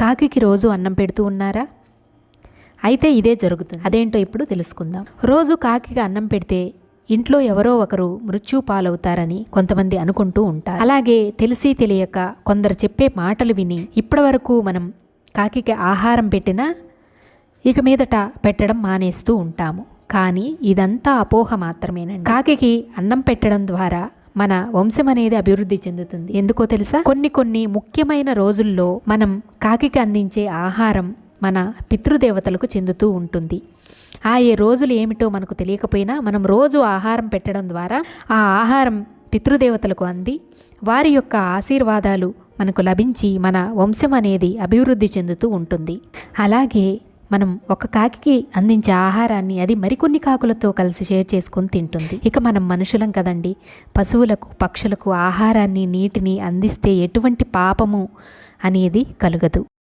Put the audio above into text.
కాకికి రోజు అన్నం పెడుతూ ఉన్నారా? అయితే ఇదే జరుగుతుంది. అదేంటో ఇప్పుడు తెలుసుకుందాం. రోజు కాకికి అన్నం పెడితే ఇంట్లో ఎవరో ఒకరు మృత్యు పాలవుతారని కొంతమంది అనుకుంటూ ఉంటారు. అలాగే తెలిసి తెలియక కొందరు చెప్పే మాటలు విని ఇప్పటివరకు మనం కాకికి ఆహారం పెట్టినా ఇక మీదట పెట్టడం మానేస్తూ ఉంటాము. కానీ ఇదంతా అపోహ మాత్రమేనండి. కాకికి అన్నం పెట్టడం ద్వారా మన వంశం అనేది అభివృద్ధి చెందుతుంది. ఎందుకో తెలుసా? కొన్ని ముఖ్యమైన రోజుల్లో మనం కాకికి అందించే ఆహారం మన పితృదేవతలకు చెందుతూ ఉంటుంది. ఏ రోజులు ఏమిటో మనకు తెలియకపోయినా మనం రోజు ఆహారం పెట్టడం ద్వారా ఆ ఆహారం పితృదేవతలకు అంది వారి యొక్క ఆశీర్వాదాలు మనకు లభించి మన వంశం అనేది అభివృద్ధి చెందుతూ ఉంటుంది. అలాగే మనం ఒక కాకికి అందించే ఆహారాన్ని అది మరికొన్ని కాకులతో కలిసి షేర్ చేసుకొని తింటుంది. ఇక మనం మనుషులం కదండి, పశువులకు పక్షులకు ఆహారాన్ని నీటిని అందిస్తే ఎటువంటి పాపము అనేది కలుగదు.